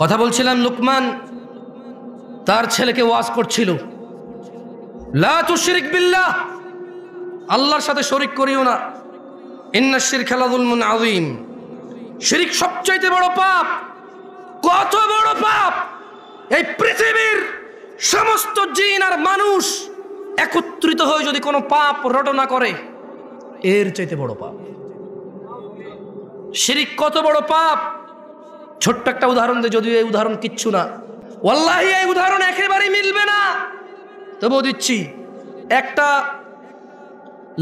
কথা বলছিলাম, লুকমান তার ছেলেকে ওয়াজ করছিল, লা তুশরিক বিল্লাহ, আল্লাহর সাথে শরীক করিও না, ইন্নাশ শিরকা লাযুলমুন আযীম, শিরক সবচাইতে বড় পাপ। কত বড় পাপ! এই পৃথিবীর সমস্ত জিন আর মানুষ একত্রিত হয়ে যদি কোনো পাপ রটনা করে, এর চাইতে বড় পাপ। শিরক কত বড় পাপ! ছোট্ট একটা উদাহরণ দেই, যদিও এই উদাহরণ কিচ্ছু না, ওয়াল্লাহি এই উদাহরণ একেবারেই মিলবে না, তবুও দিচ্ছি। একটা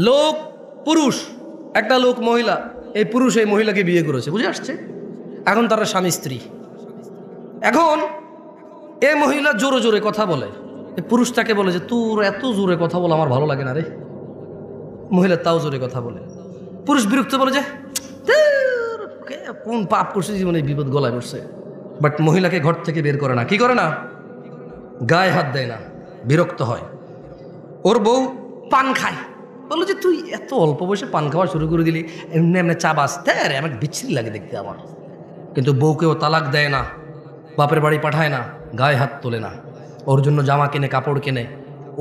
লোক পুরুষ, একটা লোক মহিলা, এই পুরুষ এই মহিলাকে বিয়ে করেছে, বুঝে আসছে? এখন তারা স্বামী স্ত্রী। এখন এ মহিলা জোরে জোরে কথা বলে, পুরুষ তাকে বলে যে তোর এত জোরে কথা বলে আমার ভালো লাগে না রে। মহিলা তাও জোরে কথা বলে, পুরুষ বিরক্ত বলে যে কোন পাপ করছে জীবনে, বিপদ গলায় পড়ছে। বাট মহিলাকে ঘর থেকে বের করে না, কি করে না, গায়ে হাত দেয় না, বিরক্ত হয়। ওর বউ পান খায়, বললো যে তুই এত অল্প বয়সে পান খাওয়া শুরু করে দিলি, এমনি এমনি চা বাঁচতে আমার বিচ্ছিরি লাগে দেখতে আমার। কিন্তু বউকেও তালাক দেয় না, বাপের বাড়ি পাঠায় না, গায়ে হাত তোলে না, ওর জন্য জামা কিনে, কাপড় কিনে,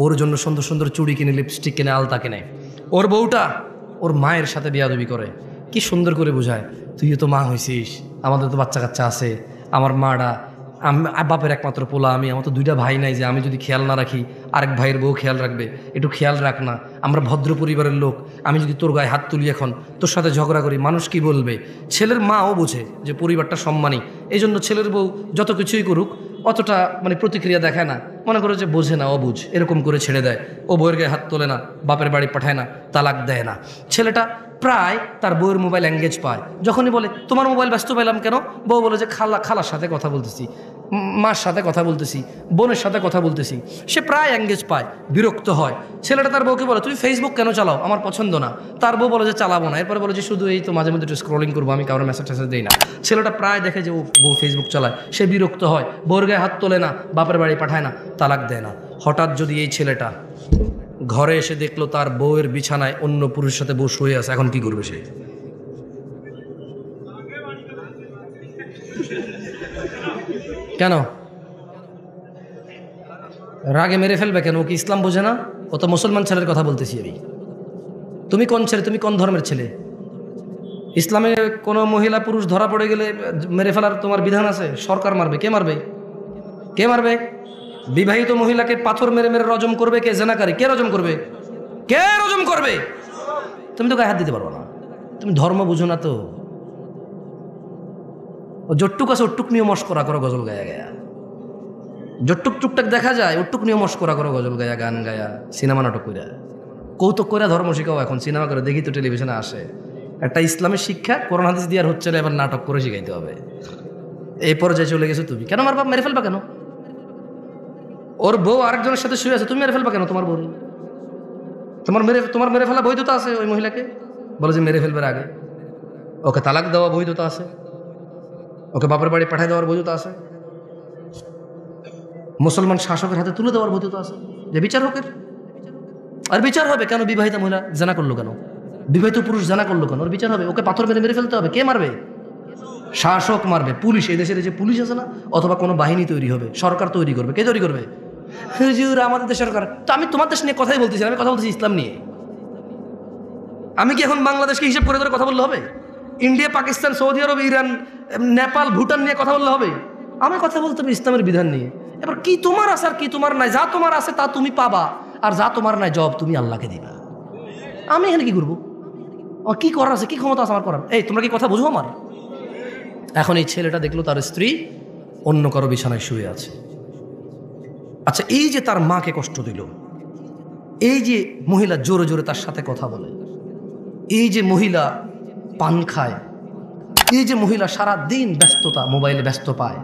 ওর জন্য সুন্দর সুন্দর চুড়ি কিনে, লিপস্টিক কিনে, আলতা কিনে। ওর বউটা ওর মায়ের সাথে বিয়াদবি করে, কি সুন্দর করে বোঝায়, তুইও তো মা হয়েছিস, আমাদের তো বাচ্চা কাচ্চা আছে, আমার মাটা বাপের একমাত্র পোলা আমি, আমার তো দুইটা ভাই নাই যে আমি যদি খেয়াল না রাখি আরেক ভাইয়ের বউ খেয়াল রাখবে, একটু খেয়াল রাখ না, আমরা ভদ্র পরিবারের লোক, আমি যদি তোর গায়ে হাত তুলি এখন, তোর সাথে ঝগড়া করি, মানুষ কি বলবে? ছেলের মাও বোঝে যে পরিবারটা সম্মানী, এই জন্য ছেলের বউ যত কিছুই করুক অতটা মানে প্রতিক্রিয়া দেখায় না, মনে করে যে বোঝে না, অবুঝ, এরকম করে ছেড়ে দেয়। ও বউয়ের গায়ে হাত তোলে না, বাপের বাড়ি পাঠায় না, তালাক দেয় না। ছেলেটা প্রায় তার বউয়ের মোবাইল এঙ্গেজ পায়, যখনই বলে তোমার মোবাইল ব্যস্ত পেলাম কেন, বউ বলে যে খালার সাথে কথা বলতেছি, মার সাথে কথা বলতেছি, বোনের সাথে কথা বলতেছি। সে প্রায় এঙ্গেজ পায়, বিরক্ত হয়। ছেলেটা তার বউকে বলে তুমি ফেসবুক কেন চালাও, আমার পছন্দ না। তার বউ বলে যে চালাবো না, এরপরে বলে যে শুধু এই তো মাঝে মধ্যে একটু স্ক্রলিং করবো, আমি কারোর মেসেজ টেসেজ দিই না। ছেলেটা প্রায় দেখে যে ও বউ ফেসবুক চালায়, সে বিরক্ত হয়, বউর গায়ে হাত তোলে না, বাপের বাড়ি পাঠায় না, তালাক দেয় না। হঠাৎ যদি এই ছেলেটা ঘরে এসে দেখলো তার বউয়ের বিছানায় অন্য পুরুষের সাথে বউ শুয়ে আছে, এখন কি করবে সে? কেন রাগে মেরে ফেলবে কেন? ও কি ইসলাম বোঝে না? ও তো মুসলমান ছেলের কথা বলতেছি আমি। তুমি কোন ছেলে, তুমি কোন ধর্মের ছেলে? ইসলামে কোনো মহিলা পুরুষ ধরা পড়ে গেলে মেরে ফেলার তোমার বিধান আছে? সরকার মারবে? কে মারবে? কে মারবে? বিবাহিত মহিলাকে পাথর মেরে মেরে রজম করবে কে? জেনাকারী। কে রজম করবে? কে রজম করবে? তুমি তো গায়ে হাত দিতে পারবো না, তুমি ধর্ম বুঝো না তো। ও জট্টুক আছে, ওটুক নিয়ে মস্করা করো গজল গায়া গায়া, জট্টুক টুকটাক দেখা যায়, ওটুক নিয়ে মস্করা করো গজল গায়া, গান গায়া, সিনেমা নাটক কইরা, কৌতুক করে ধর্ম শিখাও। এখন সিনেমা করে দেখি তো, টেলিভিশনে আসে। একটা ইসলামের শিক্ষা কোরআন হাদিস দিয়ে আর হচ্ছে না, এবার নাটক করে শিখাইতে হবে। এই পর্যায়ে চলে গেছো তুমি। কেন মারবা? মেরে ফেলবা কেন? ওর বউ আরেকজনের সাথে শুয়ে আছে, তুমি মেরে ফেলবা কেন তোমার বউ? তোমার মেরে ফেলা বৈধতা আছে ওই মহিলাকে? বলে যে মেরে ফেলবার আগে ওকে তালাক দেওয়া বৈধতা আছে, ওকে বাপের বাড়ি পাঠিয়ে দেওয়ার বৈধতা আছে, মুসলমান শাসকের হাতে তুলে দেওয়ার বৈধতা আছে, যে বিচার হোক। আর বিচার হবে কেন? বিবাহিত মহিলা জানা করলো কেন? বিবাহিত পুরুষ জানা করলো কেন? ওর বিচার হবে, ওকে পাথর মেরে মেরে ফেলতে হবে। কে মারবে? শাসক মারবে, পুলিশ। এই দেশের যে পুলিশ আছে না, অথবা কোনো বাহিনী তৈরি হবে, সরকার তৈরি করবে। কে তৈরি করবে? হুজুর আমাদের দেশ সরকার। তো আমি তোমার দেশ নিয়ে কথাই বলতেছি, আমি কথা বলতেছি ইসলাম নিয়ে। আমি কি এখন বাংলাদেশকে হিসেব করে কথা বললে হবে? ইন্ডিয়া, পাকিস্তান, সৌদি আরব, ইরান, নেপাল, ভুটান নিয়ে কথা বললে হবে? আমি কথা বলতে হবে ইসলামের বিধান নিয়ে। এবার কি তোমার আছে আর কি তোমার নাই? যা তোমার আছে তা তুমি পাবা, আর যা তোমার নাই জব তুমি আল্লাহকে দিবা। আমি এখানে কি করবো? কি করার আছে, কি ক্ষমতা আছে আমার করার? এই তোমরা কি কথা বুঝো আমার? এখন এই ছেলেটা দেখলো তার স্ত্রী অন্য কারো বিছানায় শুয়ে আছে। আচ্ছা, এই যে তার মাকে কষ্ট দিল, এই যে মহিলা জোরে জোরে তার সাথে কথা বলে, এই যে মহিলা পান খায়, এই যে মহিলা সারা দিন ব্যস্ততা, মোবাইলে ব্যস্ত পায়,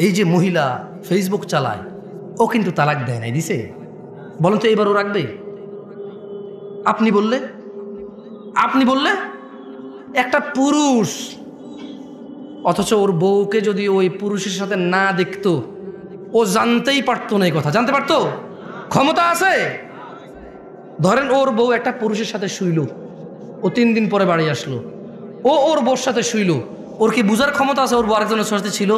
এই যে মহিলা ফেসবুক চালায়, ও কিন্তু তালাক দেয় নাই, দিছে? বলেন তো এবার ও রাখবে? আপনি বললে একটা পুরুষ, অথচ ওর বউকে যদি ওই পুরুষের সাথে না দেখতো, ও জানতেই পারতো না। এই কথা জানতে পারতো? ক্ষমতা আছে? ধরেন ওর বউ একটা পুরুষের সাথে শুইল, ও 3 দিন পরে বাড়ি আসলো, ও ওর বউর সাথে শুইল, ওর কি বুঝার ক্ষমতা আছে ওর বউ আরেকজনের সাথে ছিল?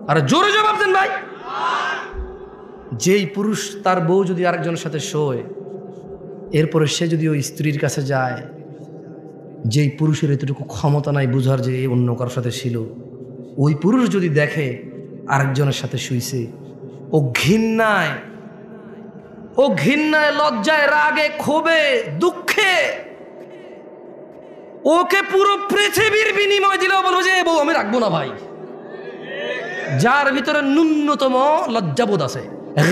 আর জোরে জবাব দেন ভাই। যেই পুরুষ তার বউ যদি আরেকজনের সাথে শোয়, এরপরে সে যদি ওই স্ত্রীর কাছে যায়, যেই পুরুষের এতটুকু ক্ষমতা নাই বুঝার যে এই অন্য কারোর সাথে ছিল, ওই পুরুষ যদি দেখে আরেকজনের সাথে শুইছে, ও ঘৃণায় লজ্জায় রাগে ক্ষোভে দুঃখে ওকে পুরো পৃথিবীর বিনিময় দিলেও বলবো যে বউ আমি রাখবো না ভাই। যার ভিতরে ন্যূনতম লজ্জাবোধ আছে,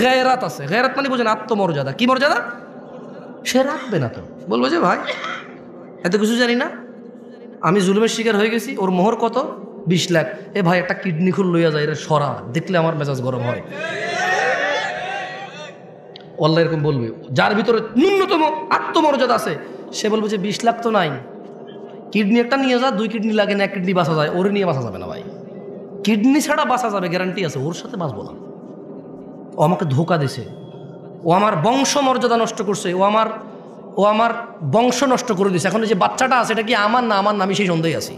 গায়রাত আছে, গায়রাত মানে বোঝেন আত্মমর্যাদা, কি মর্যাদা, সে রাখবে না। তো বলবো যে ভাই এত কিছু জানি না, আমি জুলুমের শিকার হয়ে গেছি, ওর মোহর কত 20 লাখ, এ ভাই একটা কিডনি খুল লইয়া যায়, এটা সরা, দেখলে আমার মেজাজ গরম হয়। আল্লাহ এরকম বলবে। যার ভিতরে ন্যূনতম আত্মমর্যাদা আছে সে বলবে যে 20 লাখ তো নাই, কিডনি একটা নিয়ে যা, 2 কিডনি লাগে না, 1 কিডনি বাঁচা যায়, ওরে নিয়ে বাঁচা যাবে না ভাই, কিডনি ছাড়া বাঁচা যাবে গ্যারান্টি আছে, ওর সাথে বাঁচবো না। ও আমাকে ধোকা দিছে, ও আমার বংশ মর্যাদা নষ্ট করছে, ও আমার বংশ নষ্ট করে দিছে। এখন যে বাচ্চাটা আছে এটা কি আমার না আমার, আমি সেই সন্দেহে আছি।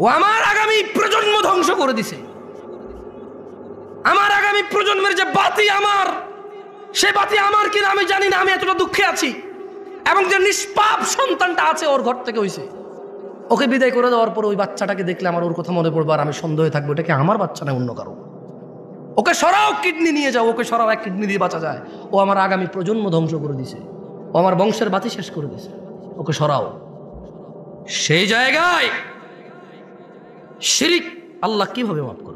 ও আমার আগামী প্রজন্ম ধ্বংস করে দিছে, আমার আগামী প্রজন্মের যে বাতি আমার, সে বাতি আমার কিনা আমি জানি না, আমি এতটা দুঃখে আছি। এবং যে নিষ্পাপ সন্তানটা আছে ওর ঘর থেকে হইছে, ওকে বিদায় করে দেওয়ার পর ওই বাচ্চাটাকে দেখলে আমার ওর কথা মনে পড়বে, আর আমি সন্দেহে থাকবো এটা কি আমার বাচ্চা না অন্য কারো। ওকে সরাও, কিডনি নিয়ে যাও, ওকে সরাও, 1 কিডনি দিয়ে বাঁচা যায়। ও আমার আগামী প্রজন্ম ধ্বংস করে দিছে, ও আমার বংশের বাতি শেষ করে দিছে, ওকে সরাও। সেই জায়গায় শিরিক আল্লাহ কিভাবে মাফ করে?